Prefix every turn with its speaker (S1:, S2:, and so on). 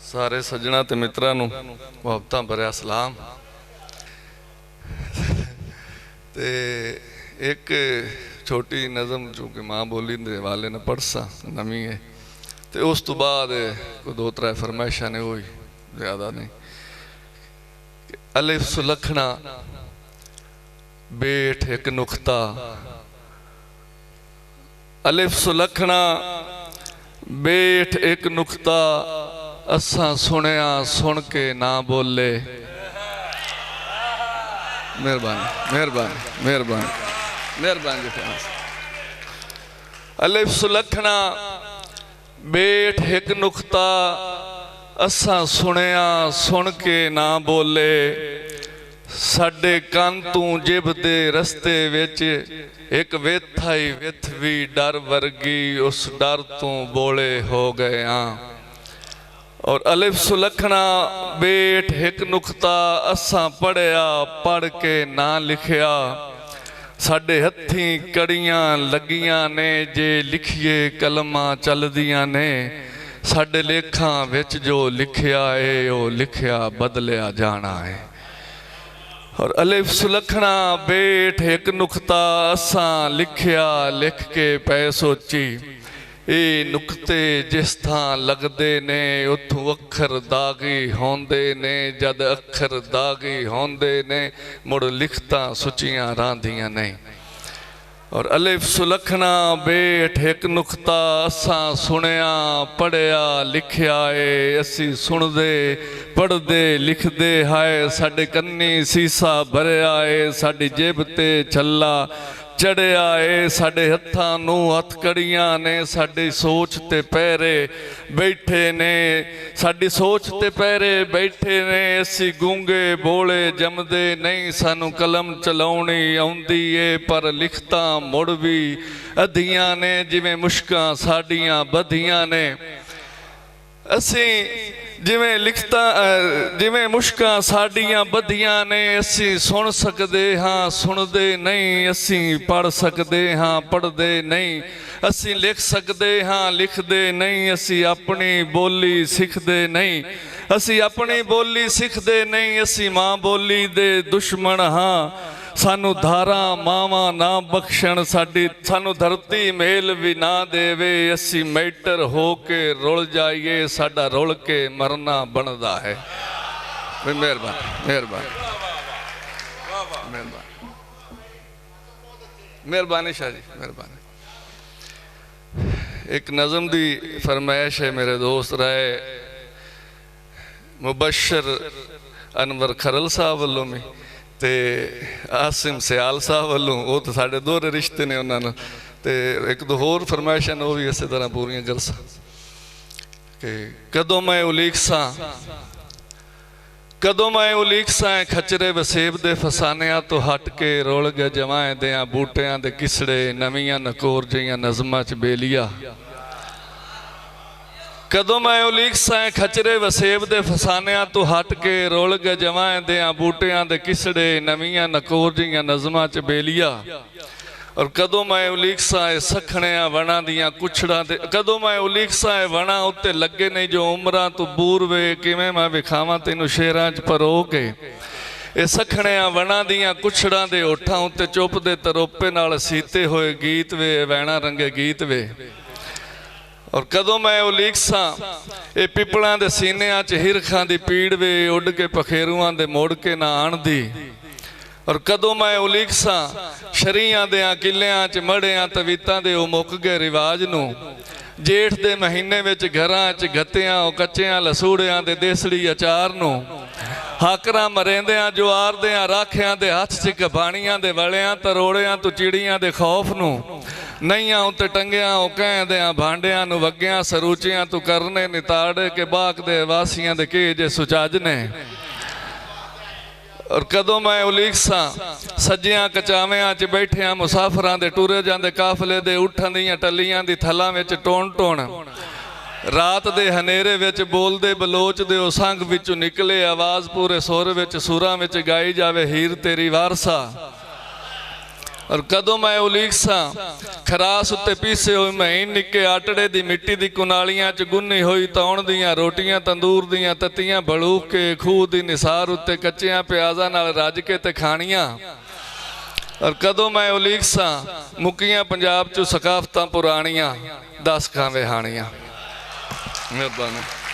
S1: सारे सज्जणा ते मित्रां नूं मुहब्बतां भरिया सलाम। ते एक छोटी नज़म चूँकि माँ बोली दे वाले ने पढ़सा नवी है, तो उस तो बाद कोई दो त्रै फरमाइशा ने, वही ज़्यादा नहीं। अलिफ सुलखना बेठ एक नुक्ता, अलिफ सुलखना बेठ एक नुक्ता, असा सुनिया सुन के ना बोले। मेहरबानी मेहरबानी मेहरबानी मेहरबानी। अलिफ सुलखना बेठ एक नुक्ता, असा सुनिया सुन के ना बोले। साडे कान तू जिब दे रस्ते विच एक विथ आई विथ भी डर वर्गी, उस डर तू बोले हो गए हाँ। और अलिफ सुलखना बेठ एक नुक्ता, असा पढ़िया पढ़ के ना लिखिया। साडे हथी कड़ियां लगियां ने, जे लिखिए कलमां चलदियां ने। साडे लेखां विच जो लिखिया है वो लिखिया बदलिया जाना है। और अलिफ सुलखना बेठ एक नुक्ता, असा लिखिया लिख के पै सोची। ये नुकते जिस थां लगदे ने उथों अखर दागी होंदे ने, जद अखर दागी होंदे ने मुड़ लिखता सुचियां रांधियां नहीं। और अलिफ सुलखना बेठ एक नुक्ता, असा सुनिया पढ़िया लिखिया है। असी सुनदे पढ़दे लिखदे हाय, साडे कन्नी सीसा भरिया है, साडी जेब ते छल्ला चढ़िया है। साडे हत्थां नूं हथकड़ियां ने, साडी सोच ते पैरे बैठे ने, साडी सोच ते पैरे बैठे ने। असी गूंगे बोले जमदे नहीं, सानू कलम चलाउणी आउंदी है, पर लिखता मुड़ भी अधियां ने, जिवें मुश्कां साडियां बधियां ने। असी जिवें लिखता जिवें मुश्कां साडियां बधियां ने, असी सुन सकदे हाँ सुनदे नहीं, असी पढ़ सकदे हाँ पढ़दे नहीं, असी लिख सकदे हाँ लिखदे नहीं। असी अपनी बोली सिखदे नहीं, असी अपनी बोली सिखदे नहीं। असी माँ बोली दे दुश्मन हाँ, सानू धारा मावा ना बख्शण, सानू धरती मेल भी ना देवे। असी मैटर हो के रुल जाइए, साडा रुल के मरना बनदा है। मेहरबानी मेहरबानी मेहरबानी मेहरबानी शाह जी मेहरबानी। एक नज़म दी फरमाइश है मेरे दोस्त रहे मुबशर अनवर खरल साहब वालों में ते आसिम सियाल साहब वालों, वो तो साढ़े दोहरे रिश्ते ने उन्होंने। तो एक दो होर फरमाइशा ने वो भी इस तरह पूरियां कर सा कि कदों मैं उलीक सा, कदों मैं उलीक सा खचरे वसेब दे फसानिया तो हट के रोल गए जवाए दें बूटियां दे किसड़े, नवियां नकोर जियां नज़मां च बेलिया। कदों मैं उलीक सा खचरे वसेब दे फसानिया तो हट के रोल गए जवाए दें बूटियां दे किसड़े, नवियां नकोर जियां नज़मां च बेलिया। और कदों मैं उलीक सा सखणिया वणा दियां कुछड़ा दे, कदों मैं उलीक सा वणा उत्ते लगे नहीं जो उमरां तो बूर वे, किवें मैं विखावां तैनूं शेरां च परो के। ये सखणिया वणा दियां कुछड़ां दे ओठां उत्ते चुप दे तरोपे नाल सीते होए गीत वे, वैणा रंगे गीत वे। और कदों मैं उलीक सा ये पिपलां दे सीनियां च हिरखां दी पीड़ वे, उड़ के पखेरुआं दे मोड़ के ना आणदी। और कदों मैं उलीक सा शरीयां देयां किलियां च मड़ियां तवीतां दे ओ मुक गए रिवाज नूं। जेठ दे महीने विच घरां च गत्तियां ओ कच्चियां लसूड़ियां दे देसड़ी अचार नूं। हाकरां मरेंदियां जुआर देयां राखियां दे हथ च कबाणियां दे वलियां तरोड़ियां तो चिड़ियां दे खौफ नूं। नईयां उत्ते टंगियां ओ कहदियां भांडियां नूं वग्गियां सरूचियां तू करने निताड़े के बाग दे वासियां दे केजे सुचाजने। और कदों मैं उलीक सा सज्जियां कचावियां च बैठियां मुसाफरां दे टुरे जांदे काफले दे उठां दियां टलियां दी थलां विच टोण टोण। रात दे हनेरे विच बोलदे बलोच दे ओ संग विचों निकले आवाज़ पूरे सुर विच सुरां विच गाई जावे हीर तेरी वारसा। और कदों मैं उलीक सा खरास उत्ते पीसे हुए महीन निक्के आटड़े दी मिट्टी दी कुनालियां च गुन्नी हुई तौण दियां रोटियां तंदूर दियां तत्तियां बलूक के खूह दी निसार उत्ते कच्चियां प्याज़ां नाल रज के ते खाणियां। और कदों मैं उलीक सा मुक्कियां पंजाब चों सकाफतां पुराणियां 10 खां विहाणियां। मेहरबानी।